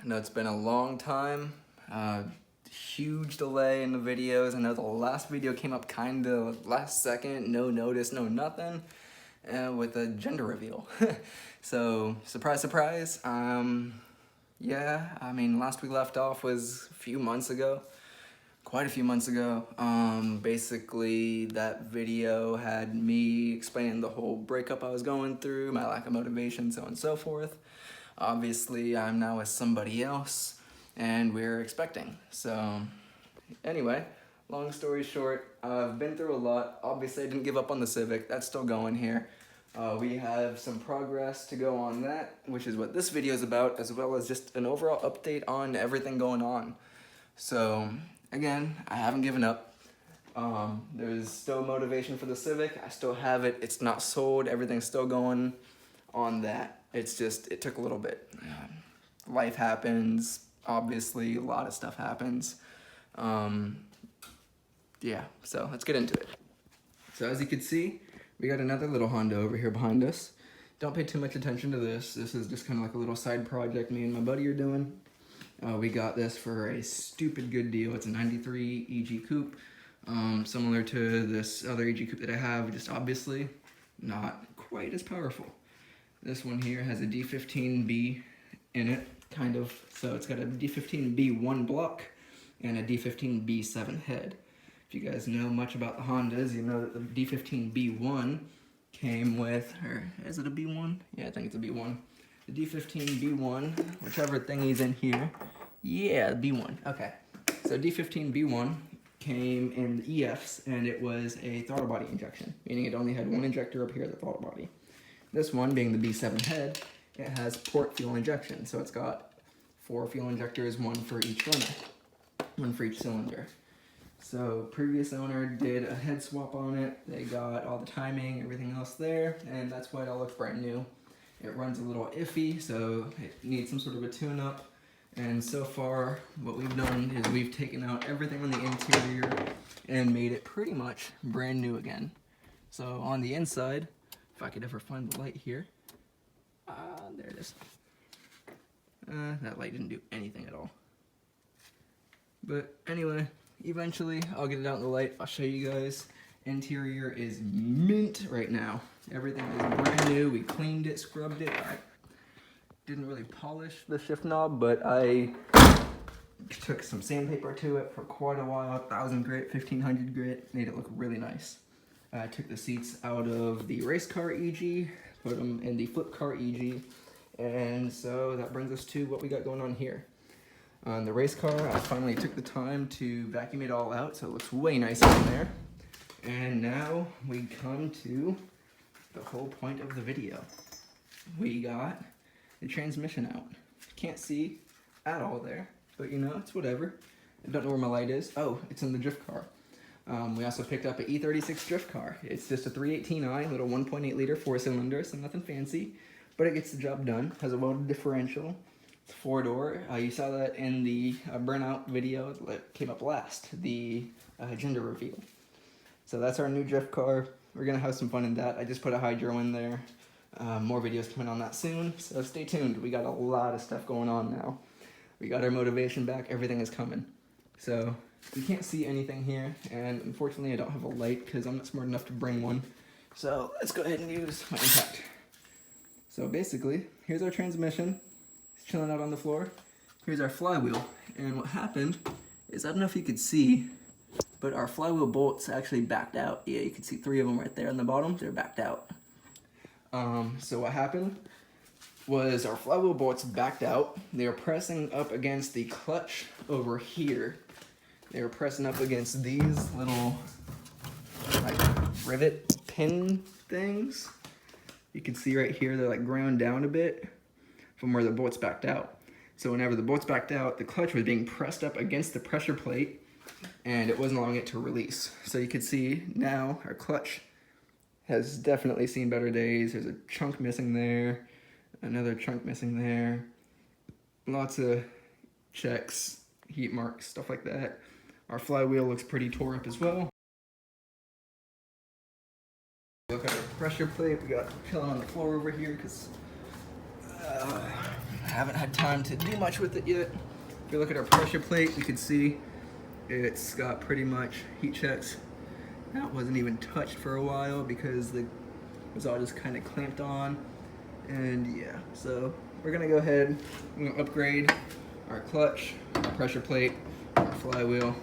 know it's been a long time. Huge delay in the videos. I know the last video came up kind of last second, no notice, no nothing, with a gender reveal. So, surprise, surprise. Yeah, I mean, last we left off was a few months ago. Quite a few months ago. Basically, that video had me explaining the whole breakup I was going through, my lack of motivation, so on and so forth. Obviously, I'm now with somebody else, and we're expecting. So, anyway, long story short, I've been through a lot. Obviously, I didn't give up on the Civic. That's still going here. We have some progress to go on that, which is what this video is about, as well as just an overall update on everything going on. So, again, I haven't given up. There's still motivation for the Civic. I still have it. It's not sold. Everything's still going on that. It's just, it took a little bit. Life happens. Obviously, a lot of stuff happens. Yeah, so let's get into it. So as you can see, we got another little Honda over here behind us. Don't pay too much attention to this. This is just kind of like a little side project me and my buddy are doing. We got this for a stupid good deal. It's a 93 EG Coupe, similar to this other EG Coupe that I have, just obviously not quite as powerful. This one here has a D15B in it, kind of. So it's got a D15B1 block and a D15B7 head. If you guys know much about the Hondas, you know that the D15B1 came with, or is it a B1? Yeah, I think it's a B1. The D15B1, whichever thingy's in here. Yeah, B1, okay. So D15B1 came in the EFs, and it was a throttle body injection, meaning it only had one injector up here at the throttle body. This one, being the B7 head, it has port fuel injection, so it's got 4 fuel injectors, 1 for each runner, 1 for each cylinder. So previous owner did a head swap on it. They got all the timing, everything else there, and that's why it all looks brand new. It runs a little iffy, so it needs some sort of a tune-up. And so far, what we've done is we've taken out everything on the interior and made it pretty much brand new again. So on the inside, if I could ever find the light here, there it is. That light didn't do anything at all. But anyway, eventually I'll get it out in the light. I'll show you guys. Interior is mint right now. Everything is brand new. We cleaned it, scrubbed it. I didn't really polish the shift knob, but I took some sandpaper to it for quite a while. 1000 grit, 1500 grit, made it look really nice. I took the seats out of the race car EG, put them in the flip car EG, and so that brings us to what we got going on here. On the race car, I finally took the time to vacuum it all out, so it looks way nicer in there. And now we come to the whole point of the video. We got the transmission out. Can't see at all there, but you know, it's whatever. I don't know where my light is. Oh, it's in the drift car. We also picked up an E36 drift car. It's just a 318i, little 1.8 liter 4-cylinder, so nothing fancy, but it gets the job done. Has a welded differential. It's 4-door. You saw that in the burnout video that came up last, the gender reveal. So that's our new drift car. We're gonna have some fun in that. I just put a hydro in there. More videos coming on that soon, so stay tuned. We got a lot of stuff going on now. We got our motivation back, everything is coming. So, we can't see anything here, and unfortunately I don't have a light because I'm not smart enough to bring one. So, let's go ahead and use my impact. So basically, here's our transmission. It's chilling out on the floor. Here's our flywheel, and what happened is, I don't know if you could see, but our flywheel bolts actually backed out. Yeah, you can see 3 of them right there on the bottom. They're backed out. So what happened was our flywheel bolts backed out. They were pressing up against the clutch over here. They were pressing up against these little like rivet pin things. You can see right here they're like ground down a bit from where the bolts backed out. So whenever the bolts backed out, the clutch was being pressed up against the pressure plate, and it wasn't allowing it to release. So you can see now our clutch has definitely seen better days. There's a chunk missing there, another chunk missing there, lots of checks, heat marks, stuff like that. Our flywheel looks pretty tore up as well. Look at our pressure plate. We got chilling on the floor over here because I haven't had time to do much with it yet. If you look at our pressure plate, you can see it's got pretty much heat checks. That wasn't even touched for a while because it was all just kind of clamped on. And yeah, so we're gonna go ahead and upgrade our clutch, our pressure plate, our flywheel.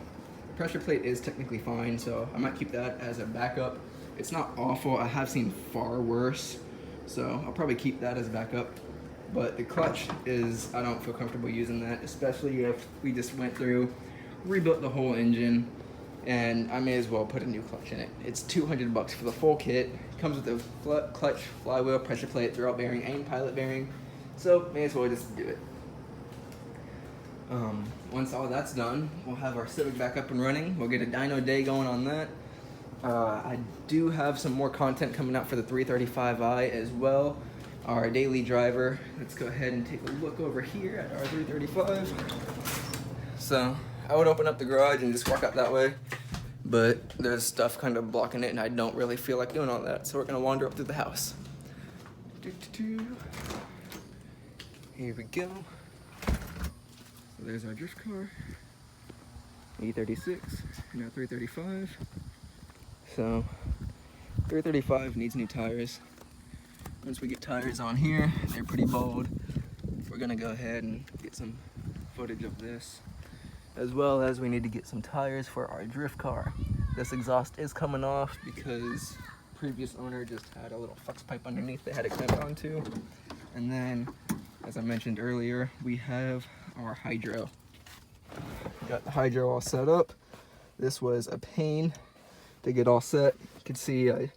The pressure plate is technically fine, so I might keep that as a backup. It's not awful. I have seen far worse, so I'll probably keep that as a backup. But the clutch is, I don't feel comfortable using that, especially if we just went through, rebuilt the whole engine, and I may as well put a new clutch in it. It's $200 for the full kit. It comes with the clutch, flywheel, pressure plate, throwout bearing, and pilot bearing. So may as well just do it. Once all that's done, we'll have our Civic back up and running. We'll get a dyno day going on that. I do have some more content coming out for the 335i as well. Our daily driver. Let's go ahead and take a look over here at our 335. So I would open up the garage and just walk out that way, but there's stuff kind of blocking it and I don't really feel like doing all that. So we're gonna wander up through the house. Here we go. So there's our drift car, E36, now 335. So 335 needs new tires. Once we get tires on here, they're pretty bald. We're gonna go ahead and get some footage of this. As well as we need to get some tires for our drift car. This exhaust is coming off because previous owner just had a little flex pipe underneath they had it clamped onto. And then, as I mentioned earlier, we have our hydro. Got the hydro all set up. This was a pain to get all set. You can see I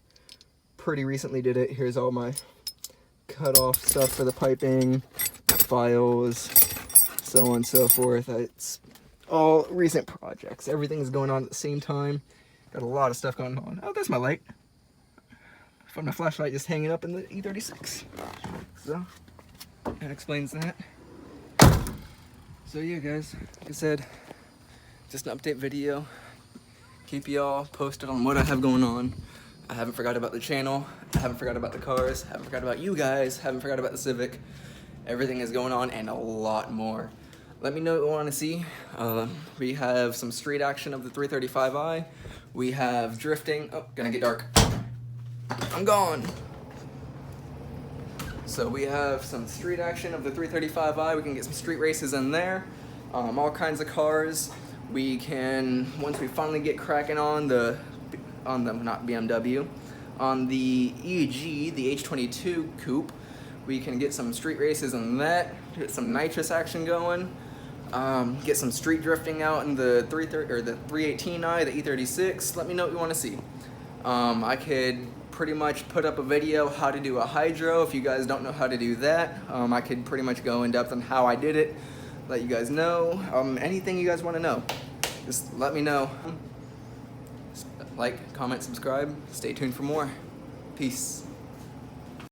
pretty recently did it. Here's all my cut off stuff for the piping, files, so on and so forth. It's all recent projects. Everything's going on at the same time. Got a lot of stuff going on. Oh, there's my light. From my flashlight just hanging up in the E36. So that explains that. So yeah, guys, like I said, just an update video. Keep y'all posted on what I have going on. I haven't forgot about the channel. I haven't forgot about the cars. I haven't forgot about you guys. Haven't forgot about the Civic. Everything is going on and a lot more. Let me know what you want to see. We have some street action of the 335i. We have drifting. Oh, gonna get dark. I'm gone. So we have some street action of the 335i. We can get some street races in there. All kinds of cars. We can, once we finally get cracking on the not BMW, on the EG, the H22 coupe, we can get some street races in that, get some nitrous action going, get some street drifting out in the 318i, the E36. Let me know what you want to see. I could pretty much put up a video how to do a hydro. If you guys don't know how to do that, I could pretty much go in depth on how I did it, let you guys know. Anything you guys want to know, just let me know. Like, comment, subscribe. Stay tuned for more. Peace.